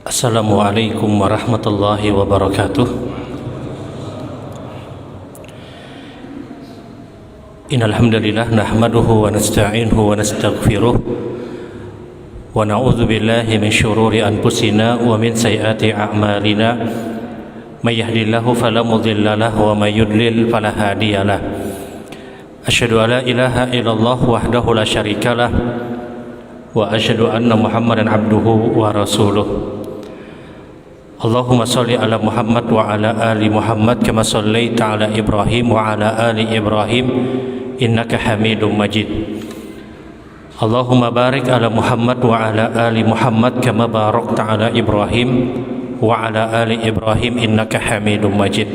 Assalamualaikum warahmatullahi wabarakatuh. Innal hamdalillah nahmaduhu wa nasta'inuhu wa nastaghfiruh wa na'udzu billahi min shururi anfusina wa min sayyiati a'malina. May yahdihillahu fala mudilla lahu wa may yudlil fala hadiyalah. Asyhadu an la ilaha illallah wahdahu la syarikalah wa asyhadu anna Muhammadan abduhu wa rasuluh. Allahumma salli ala Muhammad wa ala ali Muhammad kama sallaita ala Ibrahim wa ala ali Ibrahim innaka Hamidum Majid. Allahumma barik ala Muhammad wa ala ali Muhammad kama barakta ala Ibrahim wa ala ali Ibrahim innaka Hamidum Majid.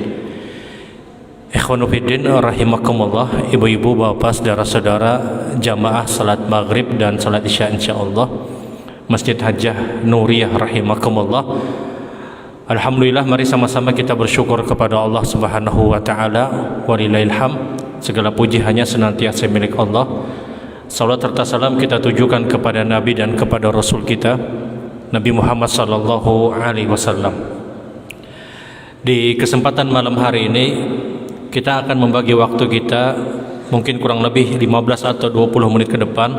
Ikhwanu fiddin rahimakumullah, ibu-ibu, bapak, saudara-saudara, jamaah salat maghrib dan salat isya insyaallah Masjid Hajjah Nuriyah rahimakumullah. Alhamdulillah, mari sama-sama kita bersyukur kepada Allah Subhanahu wa taala. Walillahil hamd. Segala puji hanya senantiasa milik Allah. Salat serta salam kita tujukan kepada Nabi dan kepada Rasul kita, Nabi Muhammad sallallahu alaihi wasallam. Di kesempatan malam hari ini kita akan membagi waktu kita mungkin kurang lebih 15 atau 20 menit ke depan.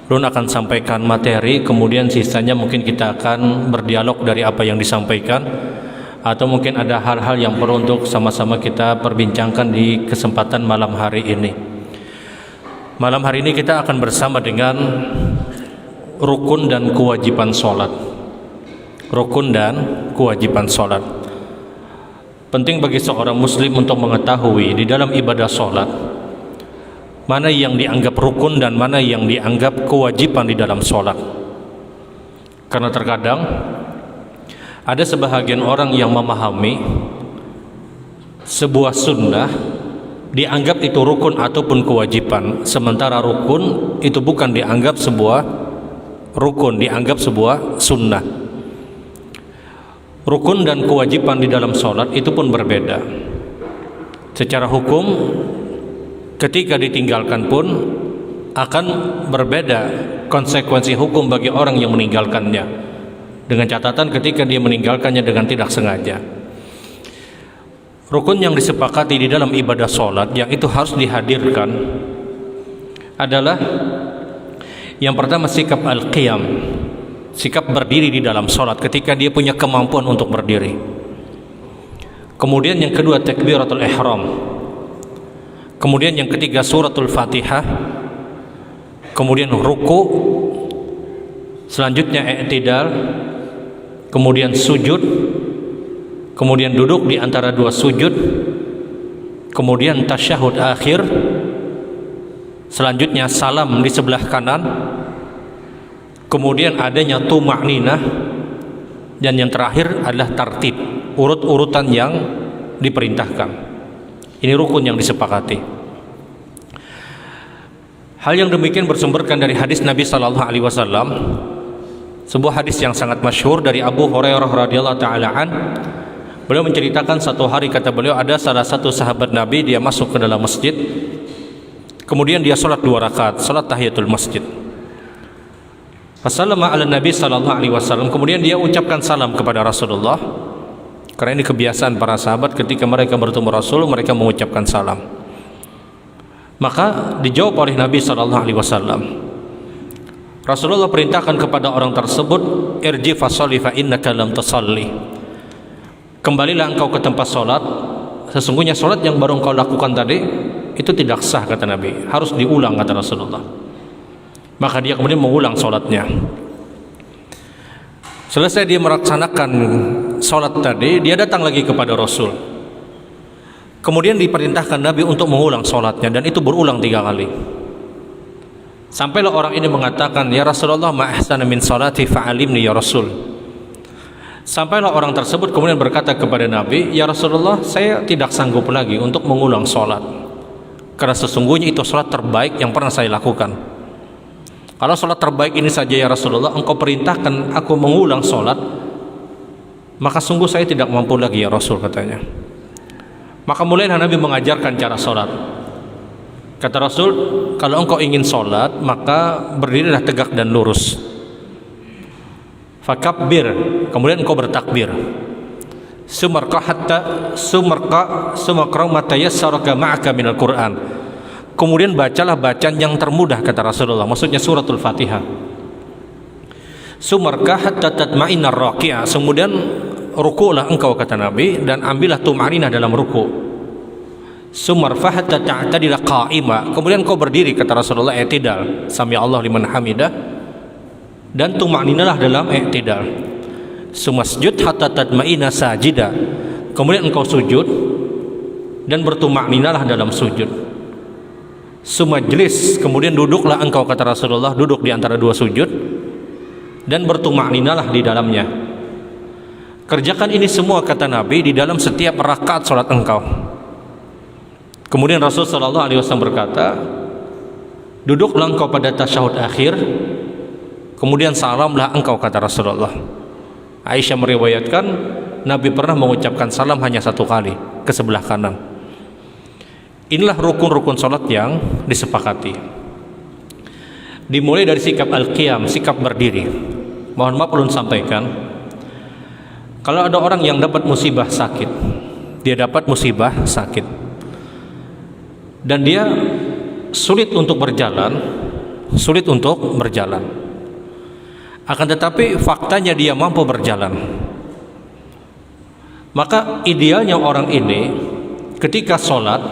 Run akan sampaikan materi, kemudian sisanya mungkin kita akan berdialog dari apa yang disampaikan, atau mungkin ada hal-hal yang perlu untuk sama-sama kita perbincangkan di kesempatan malam hari ini. Malam hari ini kita akan bersama dengan rukun dan kewajiban sholat. Rukun dan kewajiban sholat. Penting bagi seorang muslim untuk mengetahui di dalam ibadah sholat mana yang dianggap rukun dan mana yang dianggap kewajiban di dalam sholat. Karena terkadang ada sebahagian orang yang memahami sebuah sunnah dianggap itu rukun ataupun kewajiban, sementara rukun itu bukan dianggap sebuah rukun, dianggap sebuah sunnah. Rukun dan kewajiban di dalam sholat itu pun berbeda. Secara hukum ketika ditinggalkan pun akan berbeda konsekuensi hukum bagi orang yang meninggalkannya, dengan catatan ketika dia meninggalkannya dengan tidak sengaja. Rukun yang disepakati di dalam ibadah sholat yang itu harus dihadirkan adalah yang pertama sikap al-qiyam, sikap berdiri di dalam sholat ketika dia punya kemampuan untuk berdiri. Kemudian yang kedua takbiratul ihram. Kemudian yang ketiga suratul Fatihah. Kemudian ruku. Selanjutnya i'tidal. Kemudian sujud. Kemudian duduk di antara dua sujud. Kemudian tasyahud akhir. Selanjutnya salam di sebelah kanan. Kemudian adanya tuma'ninah. Dan yang terakhir adalah tartib, urut-urutan yang diperintahkan. Ini rukun yang disepakati. Hal yang demikian bersumberkan dari hadis Nabi sallallahu alaihi wasallam, sebuah hadis yang sangat masyhur dari Abu Hurairah radhiyallahu taala an. Beliau menceritakan satu hari, kata beliau, ada salah satu sahabat Nabi, dia masuk ke dalam masjid. Kemudian dia salat 2 rakaat, salat tahiyatul masjid. Fasallama ala Nabi sallallahu alaihi wasallam, kemudian dia ucapkan salam kepada Rasulullah. Karena ini kebiasaan para sahabat ketika mereka bertemu Rasul, mereka mengucapkan salam. Maka dijawab oleh Nabi sallallahu alaihi wasallam. Rasulullah perintahkan kepada orang tersebut, irji fasholli fa innaka lam tusalli. Kembalilah engkau ke tempat salat, sesungguhnya salat yang baru engkau lakukan tadi itu tidak sah, kata Nabi, harus diulang, kata Rasulullah. Maka dia kemudian mengulang salatnya. Selesai dia melaksanakan sholat tadi, dia datang lagi kepada Rasul. Kemudian diperintahkan Nabi untuk mengulang sholatnya, dan itu berulang 3 kali. Sampailah orang ini mengatakan, ya Rasulullah, ma ahsana min sholati fa'alimni ya Rasul. Sampailah orang tersebut kemudian berkata kepada Nabi, ya Rasulullah, saya tidak sanggup lagi untuk mengulang sholat, karena sesungguhnya itu sholat terbaik yang pernah saya lakukan. Kalau sholat terbaik ini saja ya Rasulullah, engkau perintahkan aku mengulang sholat, maka sungguh saya tidak mampu lagi ya Rasul, katanya. Maka mulailah Nabi mengajarkan cara sholat. Kata Rasul, kalau engkau ingin sholat, maka berdirilah tegak dan lurus. fakabbir, kemudian engkau bertakbir. Sumarqa mata yassaraka ma'aka minal Qur'an. Kemudian bacalah bacaan yang termudah, kata Rasulullah, maksudnya suratul Fatihah. Sumarqa hatta tatma'innar raqi'ah, kemudian rukulah engkau, kata Nabi, dan ambillah tuma'ninah dalam ruku. Sumarfa hatta ta'tadila qa'ima, kemudian engkau berdiri, kata Rasulullah, i'tidal, sami Allah liman hamidah, dan tuma'ninalah dalam i'tidal. Sumasjud hatta tatma'ina sajida, kemudian engkau sujud dan bertuma'ninalah dalam sujud. Sumajlis, kemudian duduklah engkau, kata Rasulullah, duduk di antara dua sujud dan bertuma'ninalah di dalamnya. Kerjakan ini semua, kata Nabi, di dalam setiap rakaat salat engkau. Kemudian Rasul sallallahu alaihi wasallam berkata, duduklah engkau pada tasyahud akhir, kemudian salamlah engkau, kata Rasulullah. Aisyah meriwayatkan Nabi pernah mengucapkan salam hanya satu kali ke sebelah kanan. Inilah rukun-rukun salat yang disepakati. Dimulai dari sikap al-qiyam, sikap berdiri. Mohon maaf ulun sampaikan, kalau ada orang yang dapat musibah sakit, dia dapat musibah sakit dan dia sulit untuk berjalan, akan tetapi faktanya dia mampu berjalan, maka idealnya orang ini ketika sholat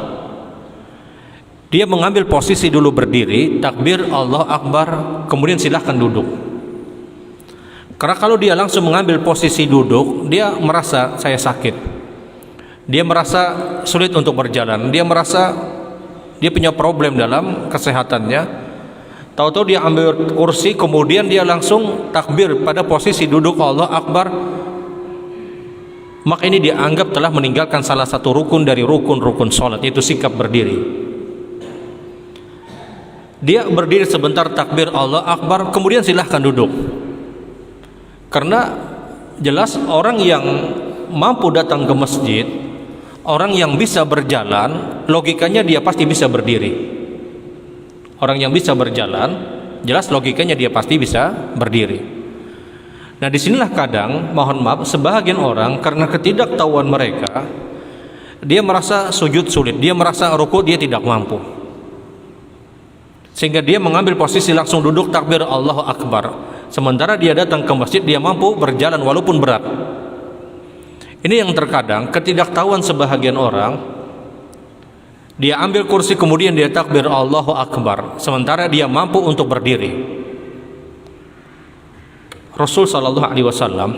dia mengambil posisi dulu berdiri, takbir Allah Akbar, kemudian silahkan duduk. Karena kalau dia langsung mengambil posisi duduk, dia merasa saya sakit, dia merasa sulit untuk berjalan, dia merasa dia punya problem dalam kesehatannya. Tahu-tahu dia ambil kursi, kemudian dia langsung takbir pada posisi duduk Allah Akbar, maka ini dianggap telah meninggalkan salah satu rukun dari rukun-rukun sholat, yaitu sikap berdiri. Dia berdiri sebentar takbir Allah Akbar, kemudian silahkan duduk. Karena jelas orang yang mampu datang ke masjid, orang yang bisa berjalan, logikanya dia pasti bisa berdiri. Orang yang bisa berjalan, jelas logikanya dia pasti bisa berdiri. Nah, disinilah kadang, mohon maaf, sebahagian orang karena ketidaktahuan mereka, dia merasa sujud sulit, dia merasa ruku dia tidak mampu, sehingga dia mengambil posisi langsung duduk takbir Allahu Akbar. Sementara dia datang ke masjid, dia mampu berjalan walaupun berat. Ini yang terkadang ketidaktahuan sebahagian orang, dia ambil kursi kemudian dia takbir Allahu Akbar, sementara dia mampu untuk berdiri. Rasul sallallahu alaihi wasallam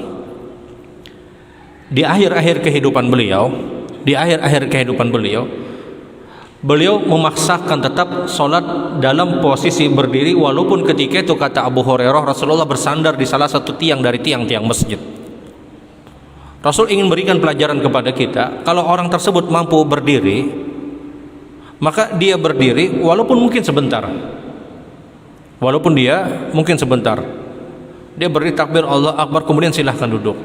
di akhir-akhir kehidupan beliau, beliau memaksakan tetap sholat dalam posisi berdiri, walaupun ketika itu, kata Abu Hurairah, Rasulullah bersandar di salah satu tiang dari tiang-tiang masjid. Rasul ingin berikan pelajaran kepada kita, kalau orang tersebut mampu berdiri, maka dia berdiri walaupun mungkin sebentar. Dia berdiri takbir Allah Akbar, kemudian silahkan duduk.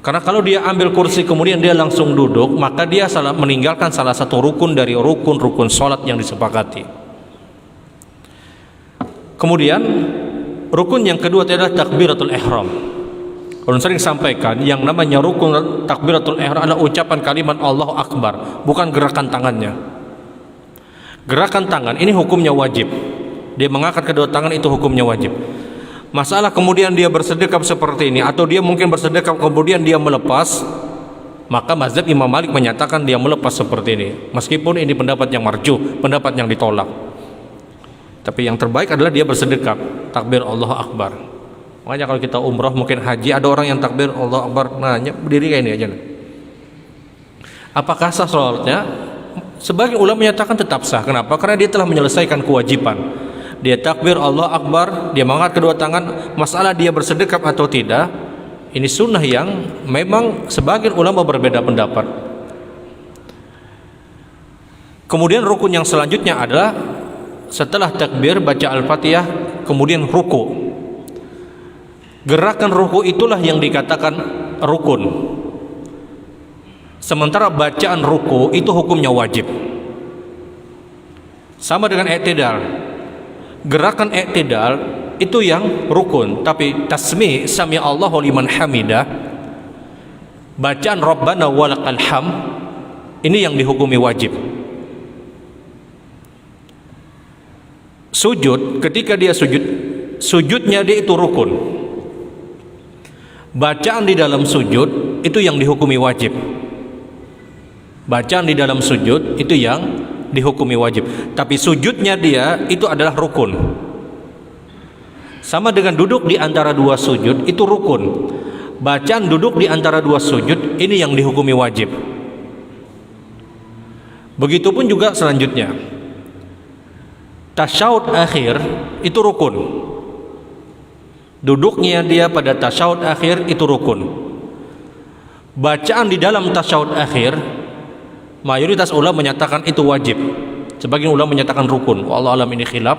Karena kalau dia ambil kursi kemudian dia langsung duduk, maka dia meninggalkan salah satu rukun dari rukun-rukun sholat yang disepakati. Kemudian rukun yang kedua adalah takbiratul ihram. Ulun sering sampaikan, yang namanya rukun takbiratul ihram adalah ucapan kalimat Allahu Akbar, bukan gerakan tangannya. Gerakan tangan ini hukumnya wajib. Dia mengangkat kedua tangan itu hukumnya wajib. Masalah kemudian dia bersedekap seperti ini, atau dia mungkin bersedekap kemudian dia melepas, maka mazhab Imam Malik menyatakan dia melepas seperti ini, meskipun ini pendapat yang marjuh, pendapat yang ditolak. Tapi yang terbaik adalah dia bersedekap takbir Allahu Akbar. Makanya kalau kita umrah mungkin haji, ada orang yang takbir Allahu Akbar, nanya berdiri kayak ini aja. Apakah sah sholatnya? Sebagian ulama menyatakan tetap sah. Kenapa? Karena dia telah menyelesaikan kewajiban. Dia takbir Allah Akbar, dia mengangkat kedua tangan. Masalah dia bersedekap atau tidak, ini sunnah yang memang sebagian ulama berbeda pendapat. Kemudian rukun yang selanjutnya adalah setelah takbir baca Al-Fatihah, kemudian ruku. Gerakan ruku itulah yang dikatakan rukun. Sementara bacaan ruku itu hukumnya wajib. Sama dengan i'tidal. Gerakan i'tidal itu yang rukun. Tapi tasmi' sami Allahu liman hamidah, bacaan Rabbana walakal hamd, ini yang dihukumi wajib. Sujud, ketika dia sujud, sujudnya dia itu rukun. Bacaan di dalam sujud itu yang dihukumi wajib. Bacaan di dalam sujud itu yang dihukumi wajib. Tapi sujudnya dia itu adalah rukun. Sama dengan duduk di antara dua sujud itu rukun. Bacaan duduk di antara dua sujud ini yang dihukumi wajib. Begitupun juga selanjutnya. Tasyahud akhir itu rukun. Duduknya dia pada tasyahud akhir itu rukun. Bacaan di dalam tasyahud akhir, mayoritas ulama menyatakan itu wajib. Sebagian ulama menyatakan rukun. Wallahu alam, ini khilaf.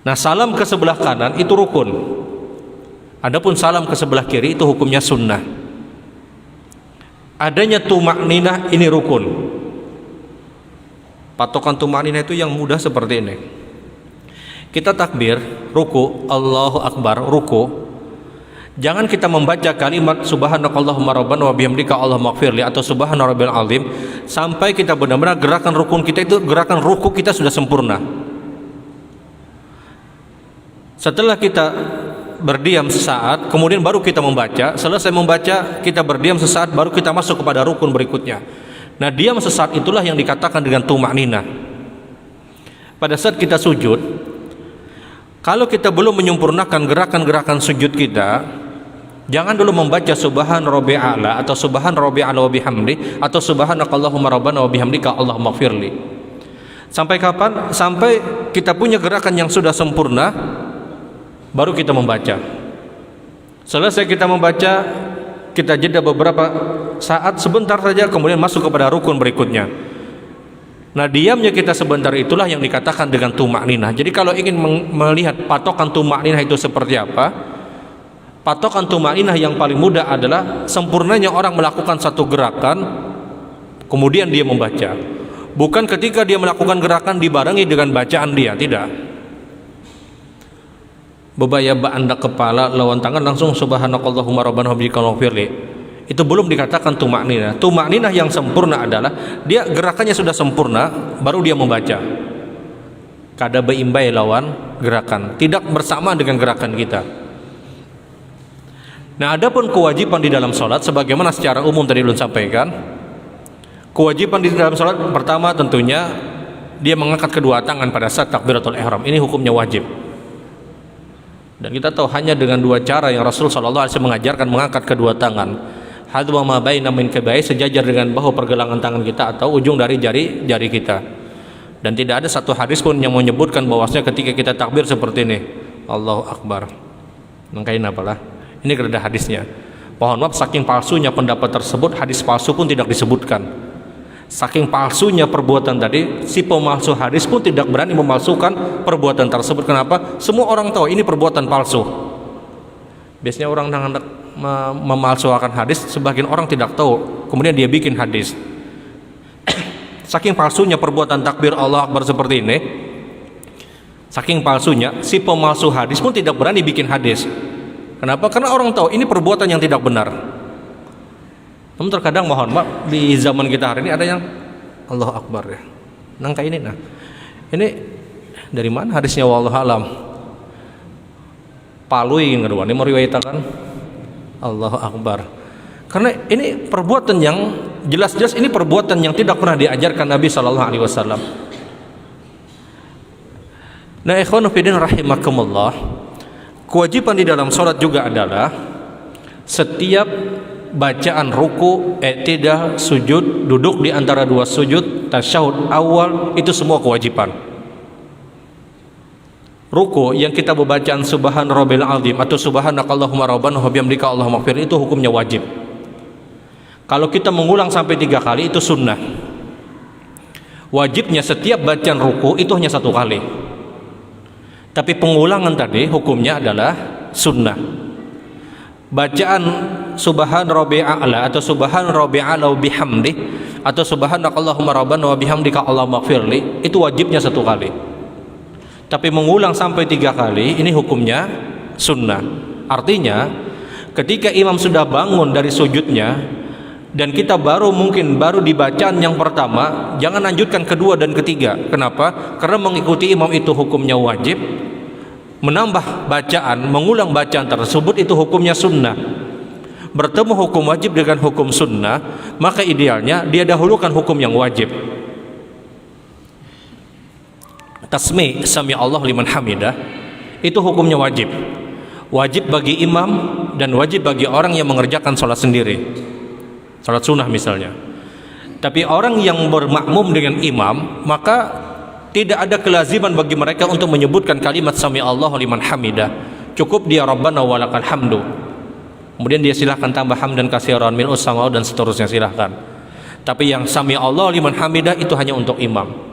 Nah, salam ke sebelah kanan itu rukun. Adapun salam ke sebelah kiri itu hukumnya sunnah. Adanya tumakninah ini rukun. Patokan tumakninah itu yang mudah seperti ini. Kita takbir, ruku, Allahu Akbar, ruku. Jangan kita membaca kalimat subhanakallahumma rabbana wa bihamdika allahumma ighfirli atau subhana rabbil azim sampai kita benar-benar gerakan rukun kita itu, gerakan ruku kita sudah sempurna. Setelah kita berdiam sesaat, kemudian baru kita membaca. Selesai membaca, kita berdiam sesaat, baru kita masuk kepada rukun berikutnya. Nah, diam sesaat itulah yang dikatakan dengan tumakninah. Pada saat kita sujud, kalau kita belum menyempurnakan gerakan-gerakan sujud kita, jangan dulu membaca subhan rabbil a'la atau subhan rabbil a'la wa bihamdi atau subhanakallahumma rabbana wa bihamdika allahumma ighfirli. Sampai kapan? Sampai kita punya gerakan yang sudah sempurna, baru kita membaca. Selesai kita membaca, kita jeda beberapa saat sebentar saja, kemudian masuk kepada rukun berikutnya. Nah, diamnya kita sebentar itulah yang dikatakan dengan tumakninah. Jadi kalau ingin melihat patokan tumakninah itu seperti apa, patokan tumakninah yang paling mudah adalah sempurnanya orang melakukan satu gerakan kemudian dia membaca. Bukan ketika dia melakukan gerakan dibarengi dengan bacaan dia, tidak. Bebayaba anda kepala, lawan tangan langsung subhanakallahumma rabbana wa bihamdika ighfirli. Itu belum dikatakan tumakninah. Tumakninah yang sempurna adalah dia gerakannya sudah sempurna, baru dia membaca. Kada beimbai lawan gerakan, tidak bersama dengan gerakan kita. Nah, adapun kewajiban di dalam sholat, sebagaimana secara umum tadi belum sampaikan, kewajiban di dalam sholat pertama tentunya dia mengangkat kedua tangan pada saat takbiratul ihram. Ini hukumnya wajib. Dan kita tahu hanya dengan dua cara yang Rasul SAW mengajarkan mengangkat kedua tangan. Hadwa ma baina min kabai, sejajar dengan bahu pergelangan tangan kita atau ujung dari jari kita. Dan tidak ada satu hadis pun yang menyebutkan bahwasanya ketika kita takbir seperti ini, Allahu Akbar. Mangkain apalah. Ini ada hadisnya. Mohon maaf, saking palsunya pendapat tersebut, hadis palsu pun tidak disebutkan. Saking palsunya perbuatan tadi, si pemalsu hadis pun tidak berani memalsukan perbuatan tersebut. Kenapa? Semua orang tahu ini perbuatan palsu. Biasanya orang hendak memalsukan hadis, sebagian orang tidak tahu, kemudian dia bikin hadis. Saking palsunya perbuatan takbir Allah Akbar seperti ini, saking palsunya si pemalsu hadis pun tidak berani bikin hadis. Kenapa? Karena orang tahu ini perbuatan yang tidak benar. Namun terkadang mohon maaf, di zaman kita hari ini ada yang Allah Akbar ya. Nangka ini nah. Ini dari mana hadisnya wallahu alam? Palui ngeuan ini meriwayatkan Allahu Akbar. Karena ini perbuatan yang jelas-jelas ini perbuatan yang tidak pernah diajarkan Nabi sallallahu alaihi wasallam. Nah, ikhwan fillah rahimakumullah, kewajiban di dalam salat juga adalah setiap bacaan ruku, i'tidal, sujud, duduk di antara dua sujud, tasyahud awal, itu semua kewajiban. Ruku yang kita membacaan subhan rabbil azim atau subhanakallahumma rabbana wa bihamdika allahumma ighfir, itu hukumnya wajib. Kalau kita mengulang sampai 3 kali itu sunnah. Wajibnya setiap bacaan ruku itu hanya 1 kali. Tapi pengulangan tadi hukumnya adalah sunnah. Bacaan subhan rabbil a'la atau subhan rabbil a'la wa bihamdi atau subhanakallahumma rabbana wa bihamdika allahumma ighfirli itu wajibnya 1 kali. Tapi mengulang sampai 3 kali ini hukumnya sunnah. Artinya ketika imam sudah bangun dari sujudnya dan kita mungkin baru di bacaan yang pertama, jangan lanjutkan kedua dan ketiga. Kenapa? Karena mengikuti imam itu hukumnya wajib. Menambah bacaan, mengulang bacaan tersebut itu hukumnya sunnah. Bertemu hukum wajib dengan hukum sunnah, maka idealnya dia dahulukan hukum yang wajib. Tasmi' sami Allah liman hamidah itu hukumnya wajib. Wajib bagi imam dan wajib bagi orang yang mengerjakan sholat sendiri, sholat sunnah misalnya. Tapi orang yang bermakmum dengan imam, maka tidak ada kelaziman bagi mereka untuk menyebutkan kalimat sami Allahu liman hamidah. Cukup dia Rabbana walakal hamdu. Kemudian dia silahkan tambah hamdan katsiran mil'us samawati dan seterusnya, silahkan. Tapi yang sami Allahu liman hamidah itu hanya untuk imam.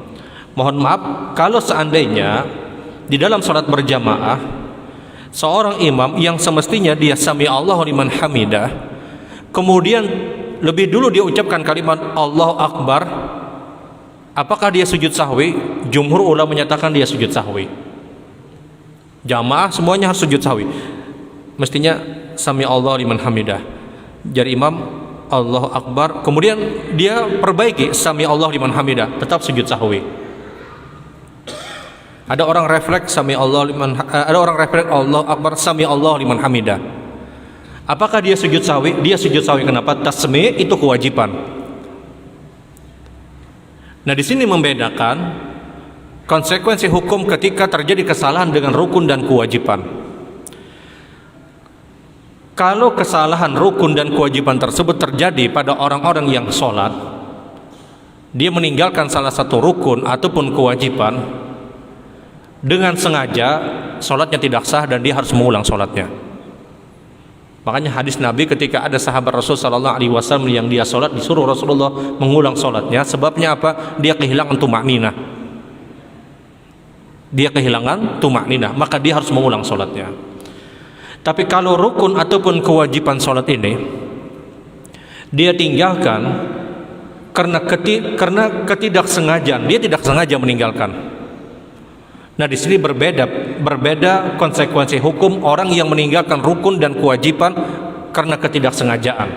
Mohon maaf, kalau seandainya di dalam sholat berjamaah seorang imam yang semestinya dia sami Allahu liman hamidah, kemudian lebih dulu dia ucapkan kalimat Allahu Akbar, apakah dia sujud sahwi? Jumhur ulama menyatakan dia sujud sahwi. Jamaah semuanya harus sujud sahwi. Mestinya sami Allahu liman hamidah, jadi imam Allahu Akbar, kemudian dia perbaiki sami Allahu liman hamidah, tetap sujud sahwi. Ada orang refleks ada orang refleks Allahu Akbar sami Allahu liman hamidah. Apakah dia sujud sahwi? Dia sujud sahwi. Kenapa? Tasmi' itu kewajiban. Nah, di sini membedakan konsekuensi hukum ketika terjadi kesalahan dengan rukun dan kewajiban. Kalau kesalahan rukun dan kewajiban tersebut terjadi pada orang-orang yang sholat, dia meninggalkan salah satu rukun ataupun kewajiban dengan sengaja, sholatnya tidak sah dan dia harus mengulang sholatnya. Makanya hadis Nabi ketika ada sahabat Rasul sallallahu alaihi wasallam yang dia sholat, disuruh Rasulullah mengulang sholatnya. Sebabnya apa? Dia kehilangan tumakninah. Dia kehilangan tumakninah, maka dia harus mengulang sholatnya. Tapi kalau rukun ataupun kewajiban sholat ini dia tinggalkan karena ketidaksengajaan, dia tidak sengaja meninggalkan. Nah, di sini berbeda konsekuensi hukum orang yang meninggalkan rukun dan kewajiban karena ketidaksengajaan.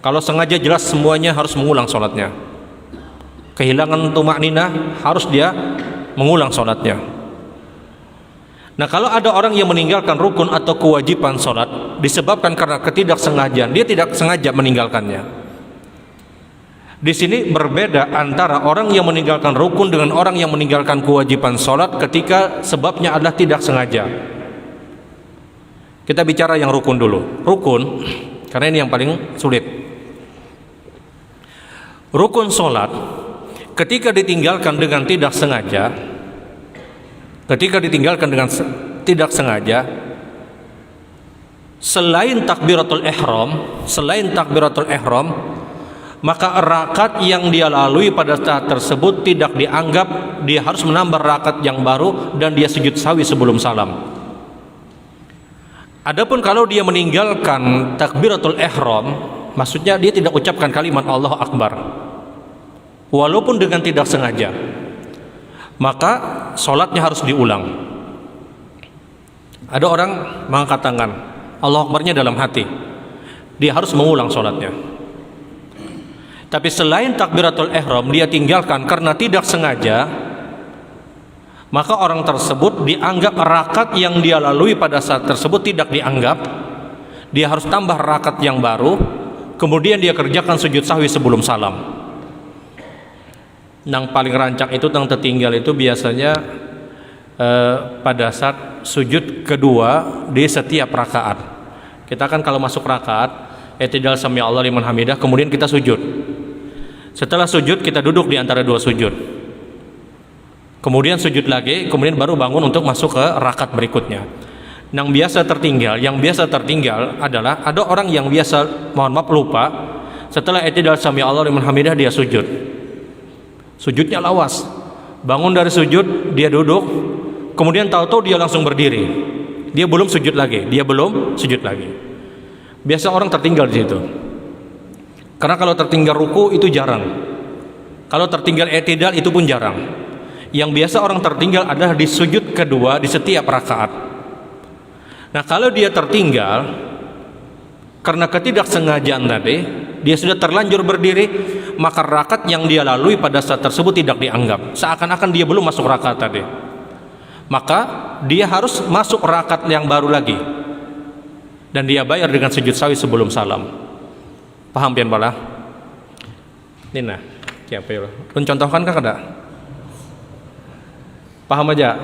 Kalau sengaja jelas semuanya harus mengulang sholatnya. Kehilangan tumakninah harus dia mengulang sholatnya. Nah, kalau ada orang yang meninggalkan rukun atau kewajiban sholat disebabkan karena ketidaksengajaan, dia tidak sengaja meninggalkannya. Di sini berbeda antara orang yang meninggalkan rukun dengan orang yang meninggalkan kewajiban sholat ketika sebabnya adalah tidak sengaja. Kita bicara yang rukun dulu. Rukun, karena ini yang paling sulit. Rukun sholat ketika ditinggalkan dengan tidak sengaja, selain takbiratul ihram, maka rakaat yang dia lalui pada saat tersebut tidak dianggap, dia harus menambah rakaat yang baru dan dia sujud sahwi sebelum salam. Adapun kalau dia meninggalkan takbiratul ihram, maksudnya dia tidak ucapkan kalimat Allahu Akbar walaupun dengan tidak sengaja, maka sholatnya harus diulang. Ada orang mengangkat tangan, Allahu Akbarnya dalam hati, dia harus mengulang sholatnya. Tapi selain takbiratul ihram dia tinggalkan karena tidak sengaja, maka orang tersebut dianggap rakaat yang dia lalui pada saat tersebut tidak dianggap. Dia harus tambah rakaat yang baru, kemudian dia kerjakan sujud sahwi sebelum salam. Yang paling rancak itu, yang tertinggal itu biasanya pada saat sujud kedua di setiap rakaat. Kita kan kalau masuk rakaat, i'tidal sami Allah liman hamidah, kemudian kita sujud. Setelah sujud kita duduk di antara dua sujud, kemudian sujud lagi, kemudian baru bangun untuk masuk ke rakaat berikutnya. Yang biasa tertinggal adalah ada orang yang biasa, mohon maaf, lupa. Setelah i'tidal sami Allah liman hamidah dia sujudnya lawas, bangun dari sujud dia duduk, kemudian tahu-tahu dia langsung berdiri, dia belum sujud lagi. Biasa orang tertinggal di situ. Karena kalau tertinggal ruku itu jarang, kalau tertinggal i'tidal itu pun jarang. Yang biasa orang tertinggal adalah di sujud kedua di setiap rakaat. Nah, kalau dia tertinggal karena ketidaksengajaan tadi, dia sudah terlanjur berdiri, maka rakaat yang dia lalui pada saat tersebut tidak dianggap, seakan-akan dia belum masuk rakaat tadi. Maka dia harus masuk rakaat yang baru lagi, dan dia bayar dengan sujud sahwi sebelum salam. Paham pian bala? Nina, siapa ya? Ulun contohkan kah kada? Paham aja?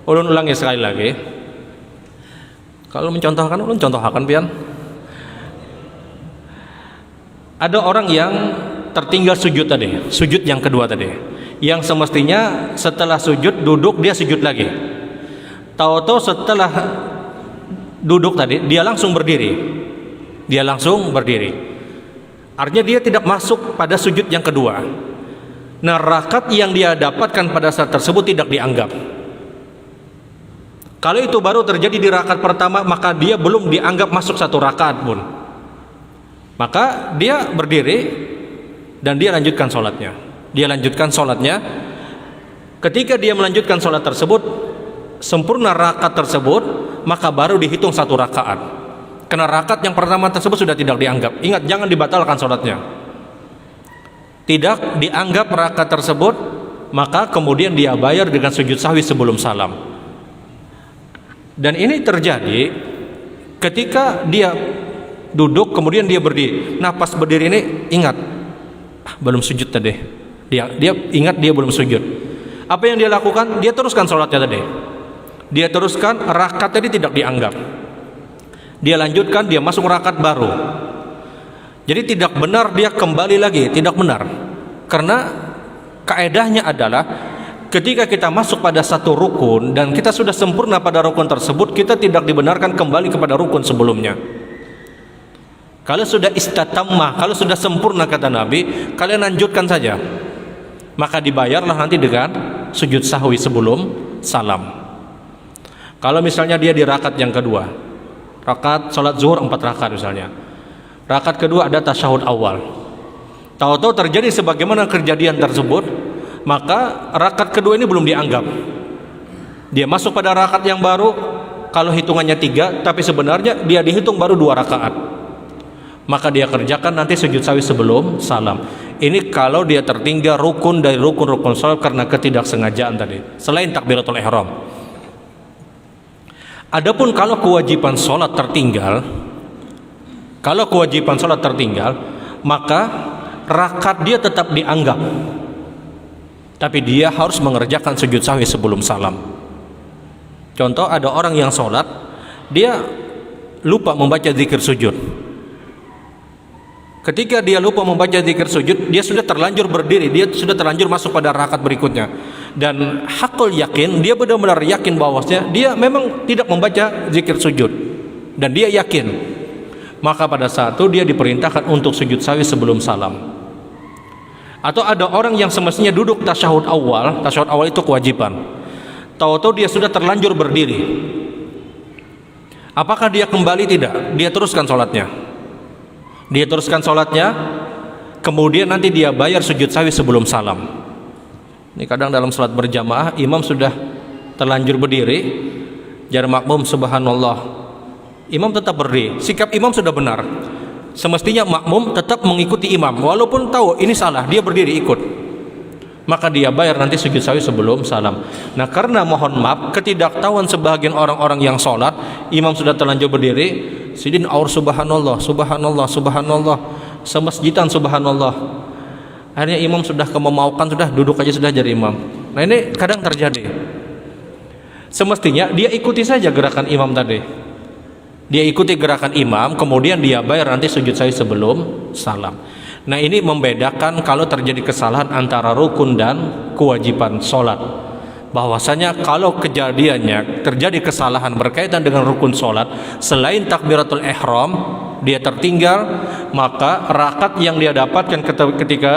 Ulun ulangi sekali lagi. Kalau mencontohkan, ulun contohkan pian. Ada orang yang tertinggal sujud tadi, sujud yang kedua tadi, yang semestinya setelah sujud duduk dia sujud lagi. Tahu-tahu setelah duduk tadi dia langsung berdiri. Dia langsung berdiri. Artinya dia tidak masuk pada sujud yang kedua. Nah, rakaat yang dia dapatkan pada saat tersebut tidak dianggap. Kalau itu baru terjadi di rakaat pertama, maka dia belum dianggap masuk satu rakaat pun. Maka dia berdiri dan dia lanjutkan sholatnya. Dia lanjutkan sholatnya. Ketika dia melanjutkan sholat tersebut, sempurna rakaat tersebut, maka baru dihitung satu rakaat. Karena rakaat yang pertama tersebut sudah tidak dianggap. Ingat, jangan dibatalkan sholatnya. Tidak dianggap rakaat tersebut, maka kemudian dia bayar dengan sujud sahwi sebelum salam. Dan ini terjadi ketika dia duduk kemudian dia berdiri. Nah, pas berdiri ini ingat belum sujud tadi. Dia ingat dia belum sujud. Apa yang dia lakukan? Dia teruskan sholatnya tadi. Dia teruskan, rakaat tadi tidak dianggap. Dia lanjutkan, dia masuk rakaat baru. Jadi tidak benar dia kembali lagi, tidak benar. Karena kaedahnya adalah ketika kita masuk pada satu rukun dan kita sudah sempurna pada rukun tersebut, kita tidak dibenarkan kembali kepada rukun sebelumnya. Kalau sudah istatamah, kalau sudah sempurna kata Nabi, kalian lanjutkan saja. Maka dibayarlah nanti dengan sujud sahwi sebelum salam. Kalau misalnya dia di rakaat yang kedua, rakaat sholat zuhur 4 rakaat misalnya, rakaat kedua ada tasyahud awal, tahu-tahu terjadi sebagaimana kejadian tersebut, maka rakaat kedua ini belum dianggap. Dia masuk pada rakaat yang baru. Kalau hitungannya 3, tapi sebenarnya dia dihitung baru 2 rakaat, maka dia kerjakan nanti sujud sahwi sebelum salam. Ini kalau dia tertinggal rukun dari rukun-rukun salat karena ketidaksengajaan tadi, selain takbiratul ihram. Adapun kalau kewajiban salat tertinggal, maka rakaat dia tetap dianggap, tapi dia harus mengerjakan sujud sahwi sebelum salam. Contoh, ada orang yang salat, dia lupa membaca zikir sujud. Ketika dia lupa membaca zikir sujud, dia sudah terlanjur berdiri, dia sudah terlanjur masuk pada rakaat berikutnya. Dan hakul yakin, dia benar-benar yakin bahwasanya dia memang tidak membaca zikir sujud, dan dia yakin. Maka pada saat itu dia diperintahkan untuk sujud sahwi sebelum salam. Atau ada orang yang semestinya duduk tasyahud awal itu kewajiban, tahu-tahu dia sudah terlanjur berdiri. Apakah dia kembali? Tidak, dia teruskan sholatnya, kemudian nanti dia bayar sujud sahwi sebelum salam. Ini kadang dalam sholat berjamaah, imam sudah terlanjur berdiri, jar makmum subhanallah, imam tetap berdiri. Sikap imam sudah benar. Semestinya makmum tetap mengikuti imam, walaupun tahu ini salah, dia berdiri ikut. Maka dia bayar nanti sujud sahwi sebelum salam. Nah, karena mohon maaf, ketidaktahuan sebagian orang-orang yang sholat, imam sudah terlanjur berdiri, sidin aur subhanallah, semasjidan subhanallah. Akhirnya imam sudah kemaukan, sudah duduk aja sudah jadi imam. Nah, ini kadang terjadi. Semestinya dia ikuti saja gerakan imam tadi. Dia ikuti gerakan imam, kemudian dia bayar nanti sujud sahwi sebelum salam. Nah, ini membedakan kalau terjadi kesalahan antara rukun dan kewajiban sholat. Bahwasanya kalau kejadiannya terjadi kesalahan berkaitan dengan rukun sholat, selain takbiratul ihram dia tertinggal, maka rakaat yang dia dapatkan ketika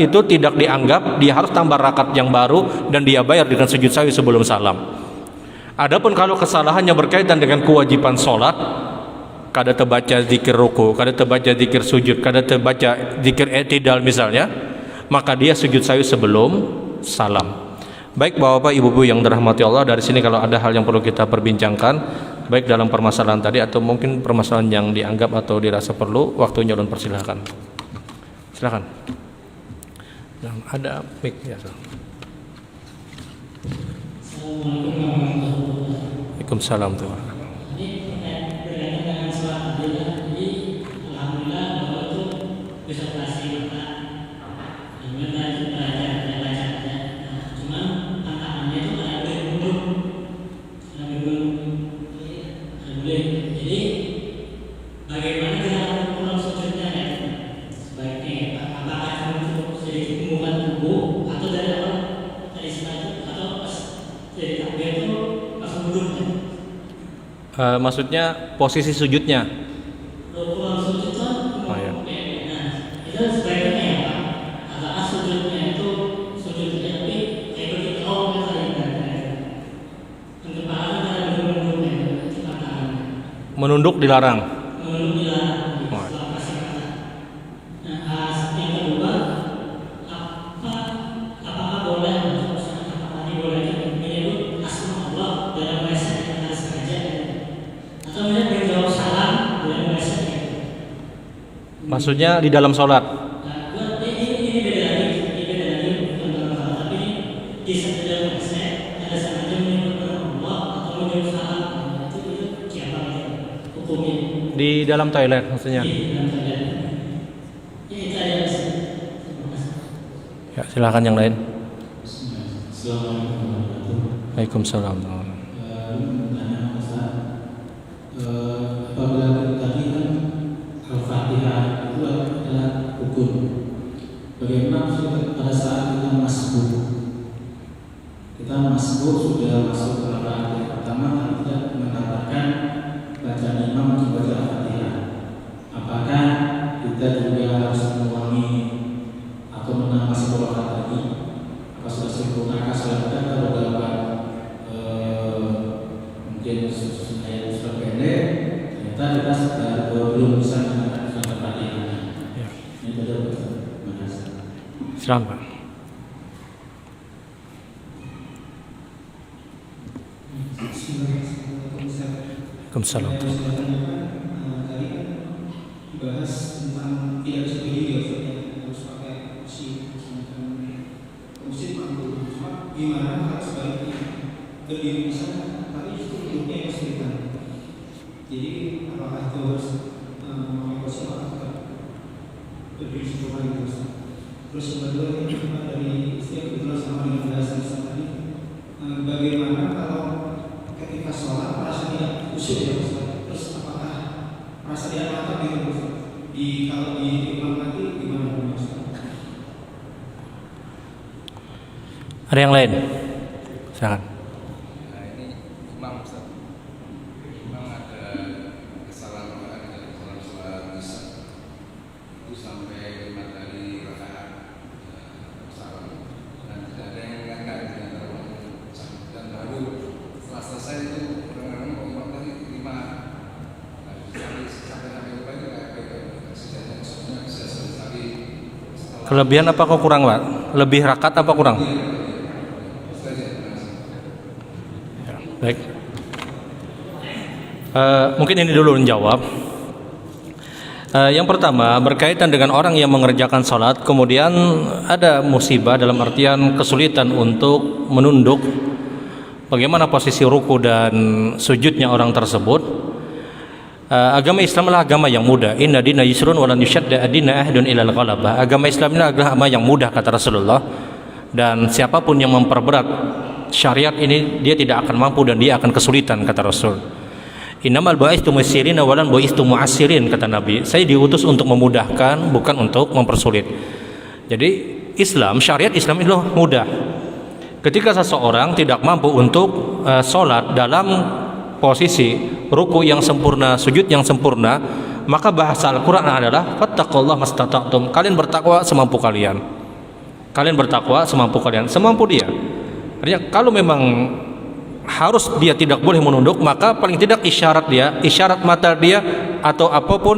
itu tidak dianggap, dia harus tambah rakaat yang baru dan dia bayar dengan sujud sahwi sebelum salam. Adapun kalau kesalahannya berkaitan dengan kewajiban sholat, kada terbaca zikir ruku, kada terbaca zikir sujud, kada terbaca zikir i'tidal misalnya, maka dia sujud sahwi sebelum salam. Baik Bapak Ibu yang dirahmati Allah, dari sini kalau ada hal yang perlu kita perbincangkan, baik dalam permasalahan tadi atau mungkin permasalahan yang dianggap atau dirasa perlu, waktunya ulun persilahkan. Silakan. Dan ada mic ya. Waalaikumsalam tuh. Maksudnya posisi sujudnya. Oh, ya. Menunduk dilarang. Maksudnya di dalam sholat. Di dalam toilet maksudnya. Ya, silakan yang lain. Waalaikumsalam. Bagaimana pada saat kita masbuk sudah masuk ke rakaat yang pertama dan tidak mengatakan bacaan imam untuk baca Al-Fatihah, apakah kita juga harus mengulangi atau menambah satu rakaat lagi? Apa sudah sempurna sholat kita kalau dapat mungkin sudah pendek, ternyata kita belum bisa mengatakan surat Al-Fatihah. Ini betul. Selamat. Waalaikumsalam. Tadi kan dibahas tentang tidak bisa berdiri, harus pakai kursi, kursi mampu. Cuma gimana kalau sebaliknya berdiri bisa, tapi justru duduknya kesulitan. Jadi apakah itu harus memakai kursi atau berdiri secoba gitu? Terus yang kedua ini dari istilah kebetulan sama dengan bahasa tadi, bagaimana kalau ketika sholat merasa tidak khusyuk ya Ustaz? Terus apakah merasa tidak matang gitu Ustaz? Kalau di imam nanti gimana Ustaz? Ada yang lain? Silakan. Ini imam Ustaz. Imam ada kesalahan sholat isya itu sampai 5 kali rakaat salam dan tidak ada yang ngangkat di antara dan baru setelah selesai itu kadang-kadang imam tadi 5 sampai lupa itu kayak sejauh maksudnya bisa sekali. Kelebihan apa kok kurang, Pak? Lebih rakaat apa kurang? Ya, baik. Mungkin ini dulu menjawab. Yang pertama berkaitan dengan orang yang mengerjakan sholat kemudian ada musibah dalam artian kesulitan untuk menunduk. Bagaimana posisi ruku dan sujudnya orang tersebut? Agama Islam adalah agama yang mudah. Inna dina yusrun wa lan yushadda adina ahdun ilal ghalabah. Agama Islam adalah agama yang mudah kata Rasulullah. Dan siapapun yang memperberat syariat ini dia tidak akan mampu dan dia akan kesulitan kata Rasul. Innamal bu'istu muyassirin wa lan bu'istu mu'assirin kata Nabi. Saya diutus untuk memudahkan bukan untuk mempersulit. Jadi syariat Islam itu mudah. Ketika seseorang tidak mampu untuk sholat dalam posisi ruku yang sempurna, sujud yang sempurna, maka bahasa Al-Quran adalah fattaqullaha mastata'tum. Kalian bertakwa semampu kalian. Kalian bertakwa semampu kalian, semampu dia. Artinya kalau memang harus dia tidak boleh menunduk, maka paling tidak isyarat mata dia atau apapun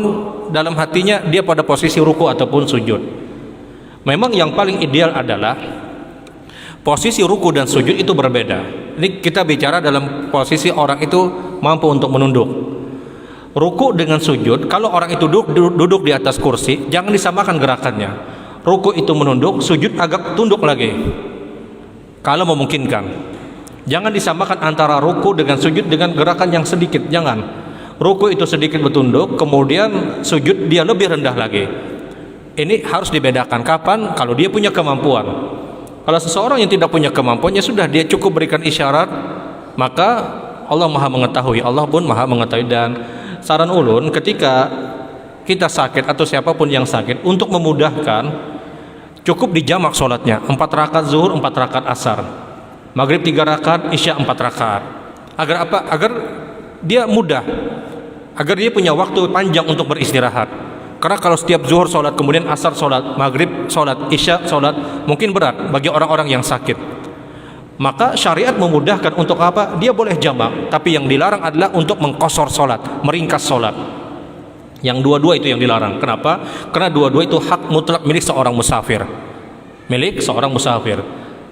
dalam hatinya dia pada posisi ruku ataupun sujud. Memang yang paling ideal adalah Posisi ruku dan sujud itu berbeda. Ini kita bicara dalam posisi orang itu mampu untuk menunduk. Ruku dengan sujud, kalau orang itu duduk di atas kursi, jangan disamakan gerakannya. Ruku itu menunduk, sujud agak tunduk lagi, kalau memungkinkan. Jangan disamakan antara ruku dengan sujud dengan gerakan yang sedikit, jangan. Ruku itu sedikit bertunduk, kemudian sujud dia lebih rendah lagi. Ini harus dibedakan. Kapan? Kalau dia punya kemampuan. Kalau seseorang yang tidak punya kemampuan, ya sudah, dia cukup berikan isyarat, maka Allah Maha mengetahui, Allah pun Maha mengetahui. Dan saran ulun, ketika kita sakit atau siapapun yang sakit, untuk memudahkan, cukup dijamak sholatnya, 4 rakaat zuhur, 4 rakaat asar, maghrib 3 rakaat, isya 4 rakaat. Agar apa? Agar dia mudah, agar dia punya waktu panjang untuk beristirahat. Karena kalau setiap zuhur sholat, kemudian asar sholat, maghrib sholat, isya sholat, mungkin berat bagi orang-orang yang sakit. Maka syariat memudahkan untuk apa? Dia boleh jamak, tapi yang dilarang adalah untuk mengkosor sholat, meringkas sholat. Yang dua-dua itu yang dilarang. Kenapa? Karena dua-dua itu hak mutlak milik seorang musafir. Milik seorang musafir.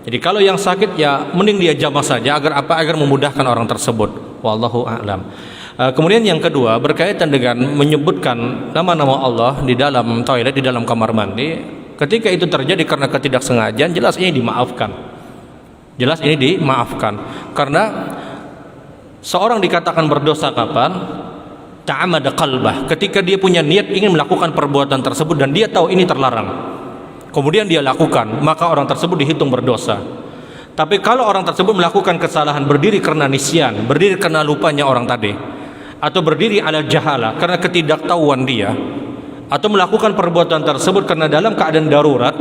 Jadi kalau yang sakit, ya mending dia jamak saja. Agar apa? Agar memudahkan orang tersebut. Wallahu a'lam. Kemudian yang kedua, berkaitan dengan menyebutkan nama-nama Allah di dalam toilet, di dalam kamar mandi. Ketika itu terjadi karena ketidaksengajaan, jelas ini dimaafkan. Jelas ini dimaafkan. Karena seorang dikatakan berdosa kapan? Ta'amada qalbah, ketika dia punya niat ingin melakukan perbuatan tersebut dan dia tahu ini terlarang, kemudian dia lakukan, maka orang tersebut dihitung berdosa. Tapi kalau orang tersebut melakukan kesalahan berdiri karena nisyan, berdiri karena lupanya orang tadi, atau berdiri ala jahala karena ketidaktahuan dia, atau melakukan perbuatan tersebut karena dalam keadaan darurat,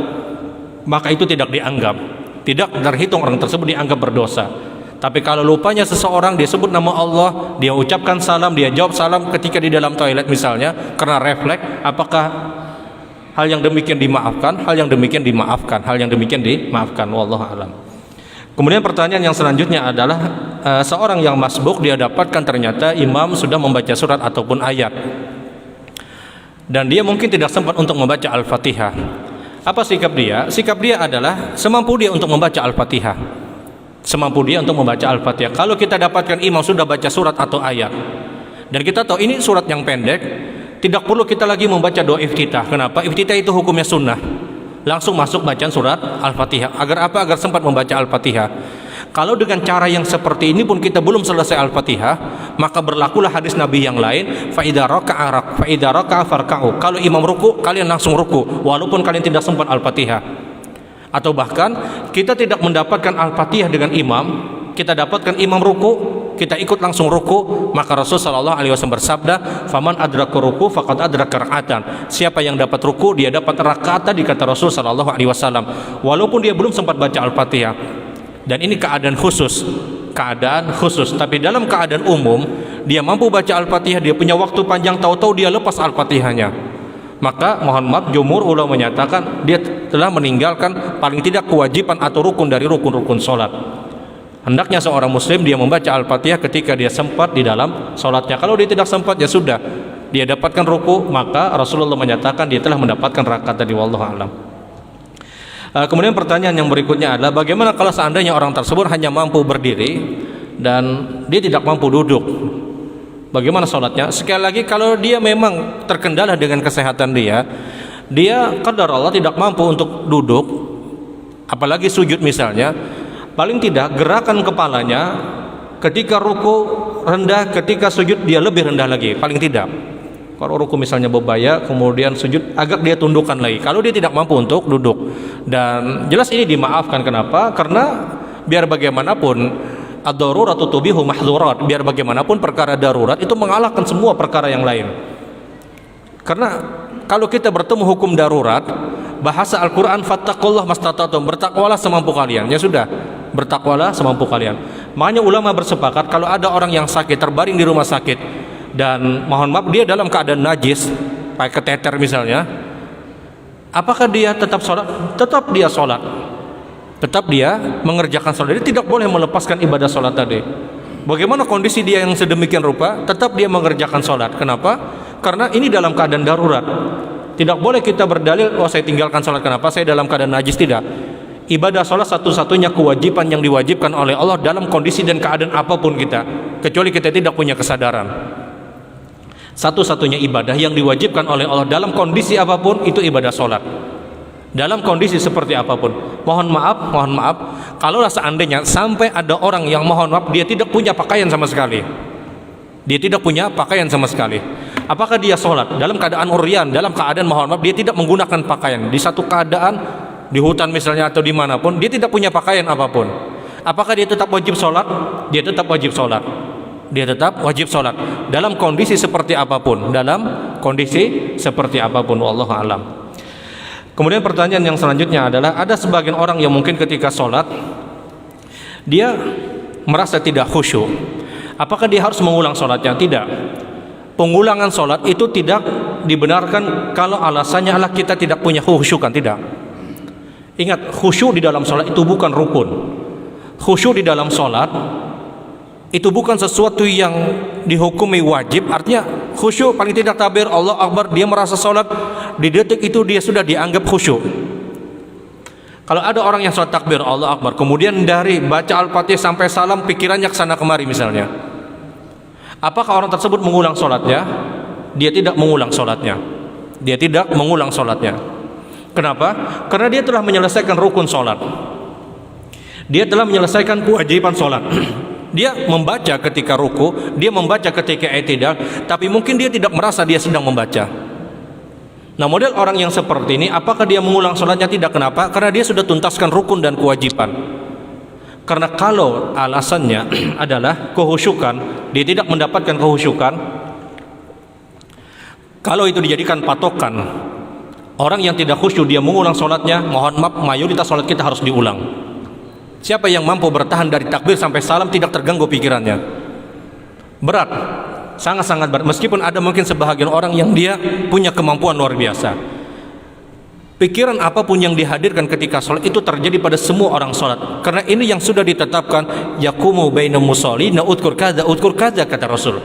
maka itu tidak dianggap, tidak terhitung orang tersebut dianggap berdosa. Tapi kalau lupanya seseorang, dia sebut nama Allah, dia ucapkan salam, dia jawab salam ketika di dalam toilet misalnya, karena refleks, apakah hal yang demikian dimaafkan? Hal yang demikian dimaafkan. Hal yang demikian dimaafkan. Wallahu a'lam. Kemudian pertanyaan yang selanjutnya adalah, seorang yang masbuk, dia dapatkan ternyata imam sudah membaca surat ataupun ayat, dan dia mungkin tidak sempat untuk membaca Al-Fatihah. Apa sikap dia? Sikap dia adalah semampu dia untuk membaca Al-Fatihah. Semampu dia untuk membaca Al-Fatihah. Kalau kita dapatkan imam sudah baca surat atau ayat, dan kita tahu ini surat yang pendek, tidak perlu kita lagi membaca doa iftitah. Kenapa? Iftitah itu hukumnya sunnah. Langsung masuk bacaan surat Al-Fatihah. Agar apa? Agar sempat membaca Al-Fatihah. Kalau dengan cara yang seperti ini pun kita belum selesai Al-Fatihah, maka berlakulah hadis Nabi yang lain, fa idza raka'a farka'u. Kalau imam ruku, kalian langsung ruku walaupun kalian tidak sempat Al-Fatihah. Atau bahkan kita tidak mendapatkan Al-Fatihah dengan imam, kita dapatkan imam ruku, kita ikut langsung ruku, maka Rasulullah SAW bersabda, faman adraka ruku faqad adraka rak'atan. Siapa yang dapat ruku, dia dapat rakaat tadi, kata Rasulullah SAW, walaupun dia belum sempat baca Al-Fatihah. Dan ini keadaan khusus, tapi dalam keadaan umum dia mampu baca Al-Fatihah, dia punya waktu panjang, tahu-tahu dia lepas Al-Fatihahnya, maka mohon maaf, jumhur ulama menyatakan dia telah meninggalkan paling tidak kewajiban atau rukun dari rukun-rukun sholat. Hendaknya seorang muslim dia membaca Al-Fatihah ketika dia sempat di dalam sholatnya. Kalau dia tidak sempat, ya sudah, dia dapatkan ruku, maka Rasulullah menyatakan dia telah mendapatkan rakaat tadi. Wallahu a'lam. Kemudian pertanyaan yang berikutnya adalah, bagaimana kalau seandainya orang tersebut hanya mampu berdiri dan dia tidak mampu duduk? Bagaimana sholatnya? Sekali lagi, kalau dia memang terkendala dengan kesehatan dia qadar Allah tidak mampu untuk duduk, apalagi sujud misalnya, paling tidak gerakan kepalanya ketika ruku rendah, ketika sujud dia lebih rendah lagi, paling tidak. Kalau ruku misalnya bebaya, kemudian sujud agak dia tundukkan lagi, kalau dia tidak mampu untuk duduk. Dan jelas ini dimaafkan. Kenapa? Karena biar bagaimanapun ad-daruratu tubihu mahdzurat, biar bagaimanapun perkara darurat itu mengalahkan semua perkara yang lain. Karena kalau kita bertemu hukum darurat, bahasa Al-Quran, fattaqullah mastata'tum, bertakwalah semampu kalian. Ya sudah, bertakwalah semampu kalian. Makanya ulama bersepakat, kalau ada orang yang sakit, terbaring di rumah sakit, dan mohon maaf dia dalam keadaan najis, pakai keteter misalnya, apakah dia tetap sholat? Tetap dia sholat, tetap dia mengerjakan sholat. Dia tidak boleh melepaskan ibadah sholat tadi. Bagaimana kondisi dia yang sedemikian rupa, tetap dia mengerjakan sholat. Kenapa? Karena ini dalam keadaan darurat. Tidak boleh kita berdalil, oh saya tinggalkan sholat, kenapa? Saya dalam keadaan najis. Tidak. Ibadah sholat satu-satunya kewajiban yang diwajibkan oleh Allah dalam kondisi dan keadaan apapun kita, kecuali kita tidak punya kesadaran. Satu-satunya ibadah yang diwajibkan oleh Allah dalam kondisi apapun itu ibadah sholat. Dalam kondisi seperti apapun. Mohon maaf, kalaulah seandainya sampai ada orang yang mohon maaf dia tidak punya pakaian sama sekali. Dia tidak punya pakaian sama sekali. Apakah dia sholat dalam keadaan uryan, dalam keadaan mohon maaf dia tidak menggunakan pakaian, di satu keadaan di hutan misalnya atau dimanapun, dia tidak punya pakaian apapun, apakah dia tetap wajib sholat? Dia tetap wajib sholat. Dia tetap wajib sholat dalam kondisi seperti apapun, dalam kondisi seperti apapun. Wallahu a'lam. Kemudian pertanyaan yang selanjutnya adalah, ada sebagian orang yang mungkin ketika sholat dia merasa tidak khusyuk. Apakah dia harus mengulang sholatnya? Tidak. Pengulangan sholat itu tidak dibenarkan kalau alasannya adalah kita tidak punya khusyukan. Tidak. Ingat, khusyuk di dalam sholat itu bukan rukun. Khusyuk di dalam sholat itu bukan sesuatu yang dihukumi wajib. Artinya khusyuk paling tidak takbir Allah Akbar, dia merasa sholat, di detik itu dia sudah dianggap khusyuk. Kalau ada orang yang sholat takbir Allah Akbar, kemudian dari baca Al-Fatihah sampai salam pikirannya kesana kemari misalnya, apakah orang tersebut mengulang sholatnya? Dia tidak mengulang sholatnya. Dia tidak mengulang sholatnya. Kenapa? Karena dia telah menyelesaikan rukun sholat. Dia telah menyelesaikan kewajiban sholat. Dia membaca ketika ruku, dia membaca ketika i'tidal, tapi mungkin dia tidak merasa dia sedang membaca. Nah, model orang yang seperti ini, apakah dia mengulang sholatnya? Tidak. Kenapa? Karena dia sudah tuntaskan rukun dan kewajiban. Karena kalau alasannya adalah kehusyukan, dia tidak mendapatkan kehusyukan, kalau itu dijadikan patokan, orang yang tidak khusyuk dia mengulang sholatnya, mohon maaf, mayoritas sholat kita harus diulang. Siapa yang mampu bertahan dari takbir sampai salam tidak terganggu pikirannya? Berat, sangat-sangat berat. Meskipun ada mungkin sebahagian orang yang dia punya kemampuan luar biasa. Pikiran apapun yang dihadirkan ketika sholat itu terjadi pada semua orang sholat. Karena ini yang sudah ditetapkan, yaqumu bainal musallina udkur kadza kata Rasul.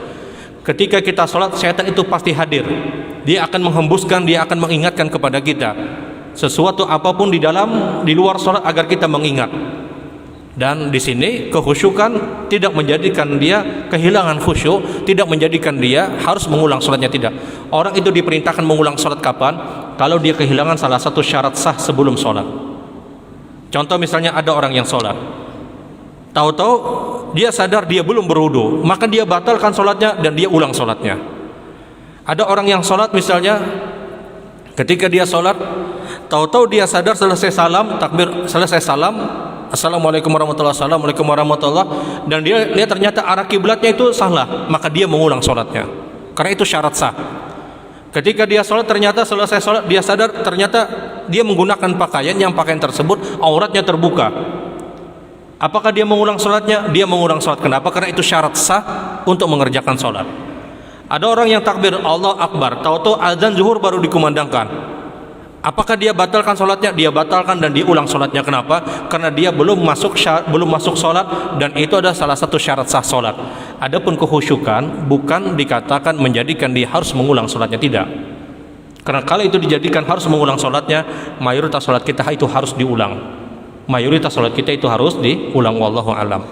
Ketika kita sholat, syaitan itu pasti hadir. Dia akan menghembuskan, dia akan mengingatkan kepada kita sesuatu apapun di luar sholat agar kita mengingat. Dan di sini kehusyukan tidak menjadikan dia kehilangan khusyuk, tidak menjadikan dia harus mengulang sholatnya, tidak. Orang itu diperintahkan mengulang sholat kapan? Kalau dia kehilangan salah satu syarat sah sebelum sholat. Contoh misalnya ada orang yang sholat, tahu-tahu dia sadar dia belum berwudu, maka dia batalkan sholatnya dan dia ulang sholatnya. Ada orang yang sholat misalnya, ketika dia sholat, tahu-tahu dia sadar selesai salam, takbir, selesai salam, assalamualaikum warahmatullahi wabarakatuh, assalamualaikum warahmatullahi, dan dia lihat ternyata arah kiblatnya itu salah, maka dia mengulang sholatnya, karena itu syarat sah. Ketika dia sholat, ternyata selesai sholat dia sadar ternyata dia menggunakan pakaian yang pakaian tersebut auratnya terbuka. Apakah dia mengulang sholatnya? Dia mengulang sholat. Kenapa? Karena itu syarat sah untuk mengerjakan sholat. Ada orang yang takbir Allah Akbar, tahu-tahu azan zuhur baru dikumandangkan. Apakah dia batalkan sholatnya? Dia batalkan dan diulang sholatnya. Kenapa? Karena dia belum masuk sholat, dan itu adalah salah satu syarat sah sholat. Adapun kehusyukan bukan dikatakan menjadikan dia harus mengulang sholatnya, tidak. Karena kalau itu dijadikan harus mengulang sholatnya, mayoritas sholat kita itu harus diulang. Mayoritas sholat kita itu harus diulang. Wallahu a'lam.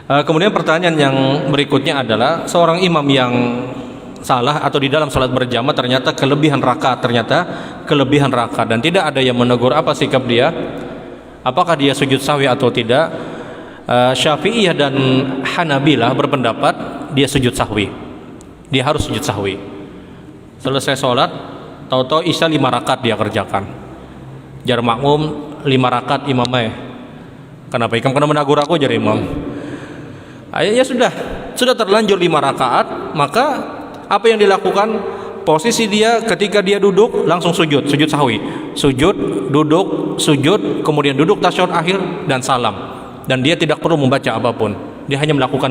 Kemudian pertanyaan yang berikutnya adalah, seorang imam yang salah atau di dalam sholat berjamaah ternyata kelebihan rakaat, dan tidak ada yang menegur, apa sikap dia? Apakah dia sujud sahwi atau tidak? Syafi'iyah dan Hanabilah berpendapat dia sujud sahwi. Dia harus sujud sahwi. Selesai sholat, tahu-tahu isya 5 rakaat dia kerjakan. Jar makmum 5 rakaat imamnya. Kenapa ikam kena menegur aku jar imam? Ya sudah terlanjur 5 rakaat, maka apa yang dilakukan? Posisi dia ketika dia duduk langsung sujud sahwi. Sujud, duduk, sujud, kemudian duduk tasyahud akhir dan salam. Dan dia tidak perlu membaca apapun. Dia hanya melakukan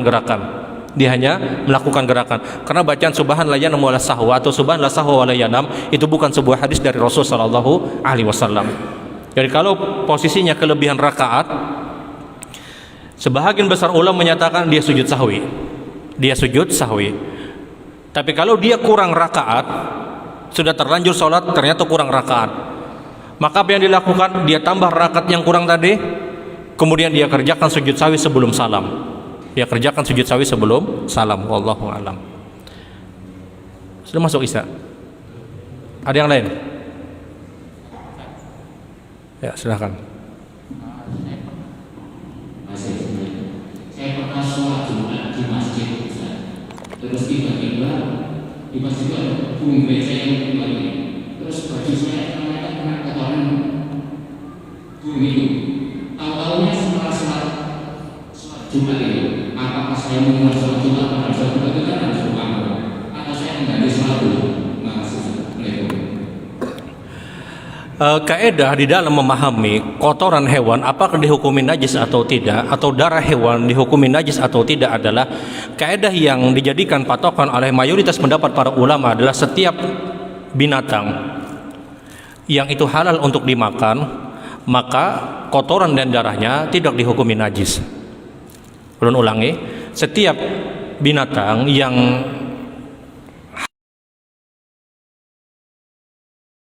gerakan. Karena bacaan subhanallah yanam wala sahwa atau subhanallah sahwa wala yanam itu bukan sebuah hadis dari Rasul sallallahu alaihi wasallam. Jadi kalau posisinya kelebihan rakaat, sebahagian besar ulama menyatakan dia sujud sahwi. Tapi kalau dia kurang rakaat, sudah terlanjur sholat ternyata kurang rakaat, Maka apa yang dilakukan? Dia tambah rakaat yang kurang tadi, kemudian dia kerjakan sujud sawi sebelum salam. Dia kerjakan sujud sawi sebelum salam. Wallahu a'lam. Sudah masuk Isya? Ada yang lain? Ya, silakan. Saya pernah sholat Jumat di masjid, terus tiba-tiba di masjid itu ada gereja yang kembali, terus baju saya ternyata kena kotoran bumi itu. Tahu-tahunya setelah sholat Jumat itu, apakah saya mau sholat Jumat pada sholat Jumat itu kan harus berbangun, atau saya mengganti sholat dulu? Kaidah di dalam memahami kotoran hewan apakah dihukumi najis atau tidak, atau darah hewan dihukumi najis atau tidak, adalah kaidah yang dijadikan patokan oleh mayoritas pendapat para ulama adalah setiap binatang yang itu halal untuk dimakan, maka kotoran dan darahnya tidak dihukumi najis. Ulun ulangi, setiap binatang yang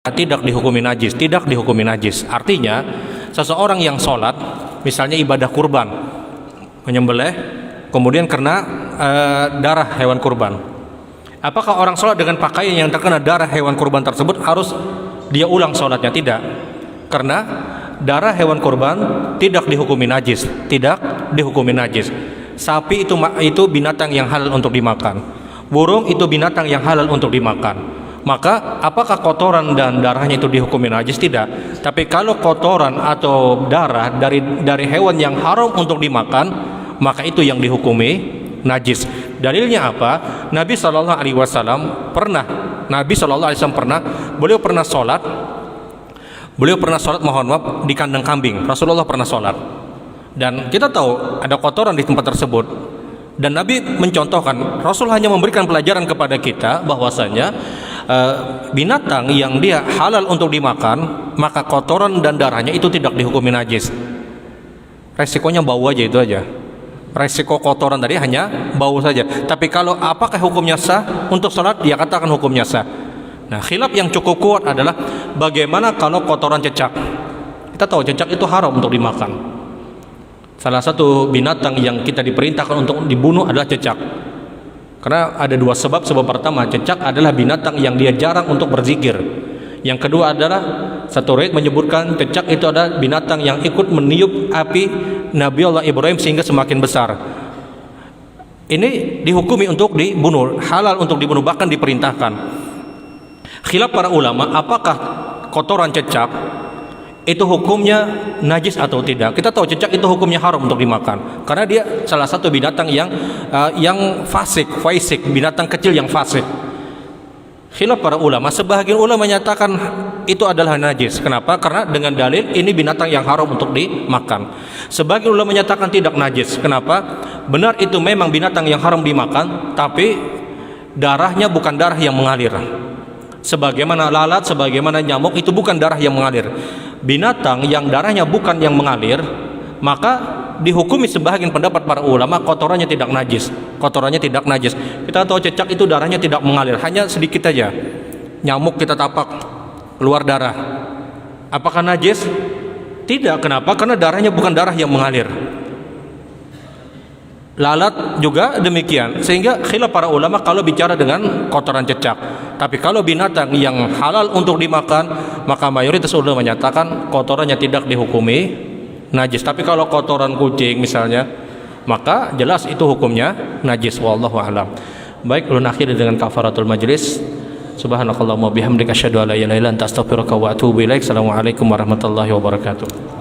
tidak dihukumi najis, tidak dihukumi najis. Artinya seseorang yang sholat, misalnya ibadah kurban, menyembelih, kemudian kena darah hewan kurban, apakah orang sholat dengan pakaian yang terkena darah hewan kurban tersebut harus dia ulang sholatnya? Tidak, karena darah hewan kurban tidak dihukumi najis, tidak dihukumi najis. Sapi itu binatang yang halal untuk dimakan, burung itu binatang yang halal untuk dimakan. Maka apakah kotoran dan darahnya itu dihukumi najis? Tidak. Tapi kalau kotoran atau darah dari hewan yang haram untuk dimakan, maka itu yang dihukumi najis. Dalilnya apa? Nabi SAW pernah, beliau pernah sholat, mohon maaf, di kandang kambing. Rasulullah pernah sholat, dan kita tahu ada kotoran di tempat tersebut. Dan Nabi mencontohkan, Rasul hanya memberikan pelajaran kepada kita bahwasanya binatang yang dia halal untuk dimakan, maka kotoran dan darahnya itu tidak dihukumi najis. Resikonya bau aja, itu aja. Resiko kotoran tadi hanya bau saja. Tapi kalau apakah hukumnya sah untuk sholat, dia katakan hukumnya sah. Nah, khilaf yang cukup kuat adalah bagaimana kalau kotoran cecak. Kita tahu cecak itu haram untuk dimakan. Salah satu binatang yang kita diperintahkan untuk dibunuh adalah cecak. Karena ada dua sebab. Sebab pertama, cecak adalah binatang yang dia jarang untuk berzikir. Yang kedua adalah, satu riwayat menyebutkan cecak itu adalah binatang yang ikut meniup api Nabi Allah Ibrahim sehingga semakin besar. Ini dihukumi untuk dibunuh, halal untuk dibunuh, bahkan diperintahkan. Khilaf para ulama, apakah kotoran cecak itu hukumnya najis atau tidak? Kita tahu cecak itu hukumnya haram untuk dimakan, karena dia salah satu binatang yang fasik, binatang kecil yang fasik. Khilaf para ulama, sebagian ulama menyatakan itu adalah najis. Kenapa? Karena dengan dalil ini binatang yang haram untuk dimakan. Sebagian ulama menyatakan tidak najis. Kenapa? Benar, itu memang binatang yang haram dimakan, tapi darahnya bukan darah yang mengalir. Sebagaimana lalat, sebagaimana nyamuk, itu bukan darah yang mengalir. Binatang yang darahnya bukan yang mengalir, maka dihukumi sebagian pendapat para ulama kotorannya tidak najis. Kotorannya tidak najis. Kita tahu cecak itu darahnya tidak mengalir, hanya sedikit saja. Nyamuk kita tapak, keluar darah. Apakah najis? Tidak. Kenapa? Karena darahnya bukan darah yang mengalir. Lalat juga demikian. Sehingga khilaf para ulama kalau bicara dengan kotoran cecak. Tapi kalau binatang yang halal untuk dimakan, maka mayoritas ulama menyatakan kotorannya tidak dihukumi najis. Tapi kalau kotoran kucing misalnya, maka jelas itu hukumnya najis. Wallahu a'lam. Baik, ulun akhiri dengan kafaratul majlis. Subhanakallahumma bihamdika asyhadu an la ilaha illa anta astaghfiruka wa atubu ilaik. Assalamualaikum warahmatullahi wabarakatuh.